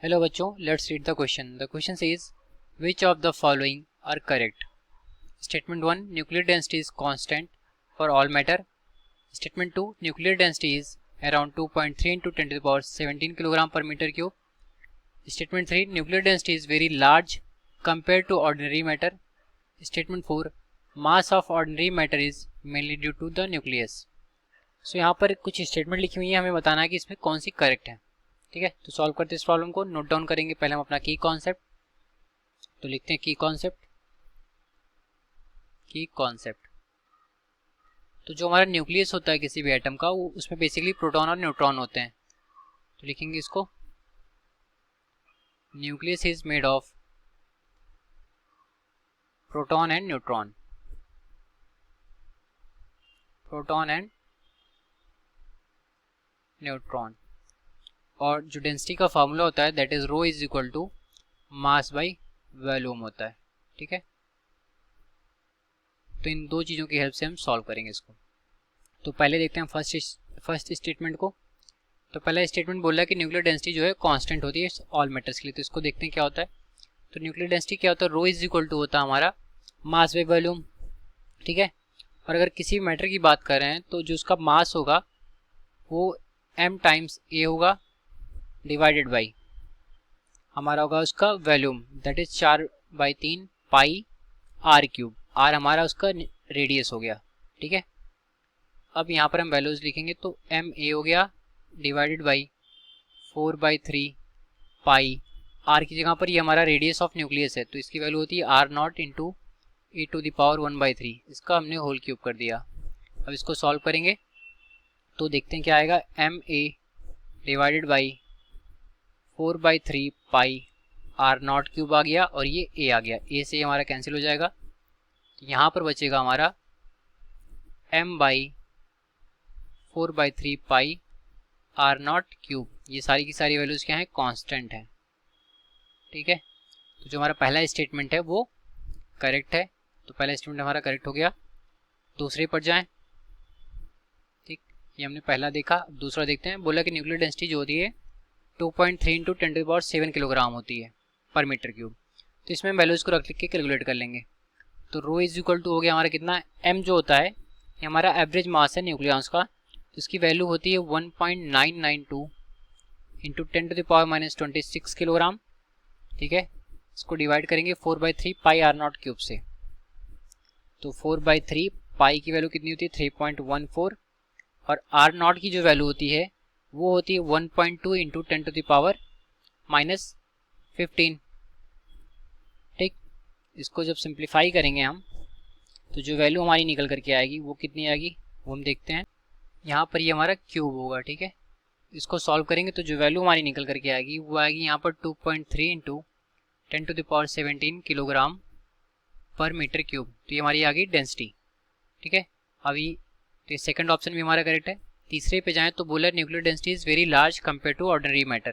Hello बच्चों, let's read the question. The question says which of the following are correct. Statement 1, nuclear density is constant for all matter. Statement 2, nuclear density is around 2.3 into 10 to the power 17 kilogram per metre cube. Statement 3, nuclear density is very large compare to ordinary matter. Statement 4, mass of ordinary matter is mainly due to the nucleus. So यहाँ पर कुछ statement लिखी हुई है, हमें बताना है कि इसमें कौन सी करेक्ट है। ठीक है, तो सॉल्व करते हैं इस प्रॉब्लम को। नोट डाउन करेंगे पहले हम अपना की कॉन्सेप्ट। तो लिखते हैं की कॉन्सेप्ट। की कॉन्सेप्ट तो जो हमारा न्यूक्लियस होता है किसी भी एटम का, वो उसमें बेसिकली प्रोटॉन और न्यूट्रॉन होते हैं। तो लिखेंगे इसको, nucleus is made of proton and neutron. Proton and neutron. और जो डेंसिटी का फार्मूला होता है that is rho is equal to mass by volume होता है। ठीक है, तो इन दो चीज़ों की हेल्प से हम सॉल्व करेंगे इसको। तो पहले देखते हैं फर्स्ट स्टेटमेंट को। तो पहला स्टेटमेंट बोल रहा है कि न्यूक्लियर डेंसिटी जो है कांस्टेंट होती है ऑल मेटल्स के लिए। तो इसको देखते हैं क्या होता है। तो न्यूक्लियर डेंसिटी क्या होता है, रो इज इक्वल टू होता है हमारा मास बाई वॉल्यूम। ठीक है, और अगर किसी मैटर की बात कर रहे हैं तो जो उसका मास होगा वो m टाइम्स a होगा डिवाइडेड बाई हमारा होगा उसका volume that is 4/3 pi r cube. r हमारा उसका रेडियस हो गया। ठीक है, अब यहाँ पर हम वैल्यूज लिखेंगे तो एम ए हो गया डिवाइडेड बाई 4/3 पाई r की जगह पर ये हमारा रेडियस ऑफ न्यूक्लियस है, तो इसकी वैल्यू होती है r0 into e to the power 1/3। इसका हमने होल क्यूब कर दिया। अब इसको सॉल्व करेंगे तो देखते हैं क्या आएगा। M A divided by 4/3 pi r0 cube आ गया और ये a आ गया। a से हमारा कैंसिल हो जाएगा, यहाँ पर बचेगा हमारा m by 4/3 pi r0 cube. ये सारी की सारी वैल्यूज क्या है, कांस्टेंट है। ठीक है, तो जो हमारा पहला स्टेटमेंट है वो करेक्ट है। तो पहला स्टेटमेंट हमारा करेक्ट हो गया। दूसरे पर जाएं। ठीक, ये हमने पहला देखा। अब दूसरा देखते हैं। बोला कि न्यूक्लियर डेंसिटी जो होती है 2.3 into 10 to the power 7 kilogram होती है पर मीटर क्यूब। तो इसमें वैल्यूज को रख लिख के कैलकुलेट कर लेंगे। तो रो इज इक्वल टू हो गया हमारा कितना, m जो होता है ये हमारा एवरेज मास है न्यूक्लियॉन्स का। तो इसकी वैल्यू होती है 1.992 into 10 to the power -26 kilogram. ठीक है, इसको डिवाइड करेंगे 4/3 पाई r0 क्यूब से। तो 4/3 पाई की वैल्यू कितनी होती है 3.14 और r0 की जो वैल्यू होती है वो होती है 1.2 इंटू 10 to the power -15। ठीक, इसको जब सिंप्लीफाई करेंगे हम तो जो वैल्यू हमारी निकल करके आएगी वो कितनी आएगी वो हम देखते हैं। यहाँ पर ये हमारा क्यूब होगा। ठीक है, इसको सॉल्व करेंगे तो जो वैल्यू हमारी निकल करके आएगी वो आएगी यहाँ पर 2.3 into 10 to the power 17 kilogram per metre cube. तो ये हमारी आ गई डेंसिटी। ठीक है, अभी तो सेकंड ऑप्शन भी हमारा करेक्ट है। तीसरे पे जाएं तो बोला nuclear density is very large compare to ordinary matter.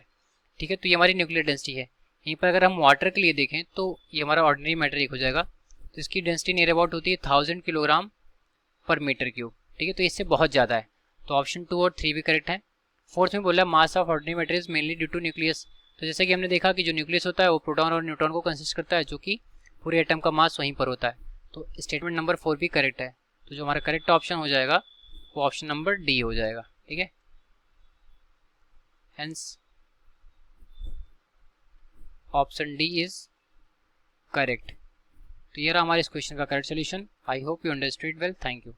ठीक है, तो ये हमारी न्यूक्लियर डेंसिटी है। यहीं पर अगर हम वाटर के लिए देखें तो ये हमारा ऑर्डिनरी मैटर एक हो जाएगा। तो इसकी डेंसिटी नियर अबाउट होती है 1000 किलोग्राम पर मीटर क्यूब। ठीक है, तो इससे बहुत ज़्यादा है। तो ऑप्शन 2 और 3 भी करेक्ट है। फोर्थ में बोला mass of ordinary matter is mainly due to nucleus. तो जैसे कि हमने देखा कि जो न्यूक्लियस होता है वो प्रोटॉन और न्यूट्रॉन को कंसिस्ट करता है, जो कि पूरे एटम का मास वहीं पर होता है। तो स्टेटमेंट नंबर 4 भी करेक्ट है। तो जो हमारा करेक्ट ऑप्शन हो जाएगा वो ऑप्शन नंबर डी हो जाएगा। ठीक है, hence option D is correct. तो ये रहा हमारे इस क्वेश्चन का correct solution. I hope you understood well. Thank you.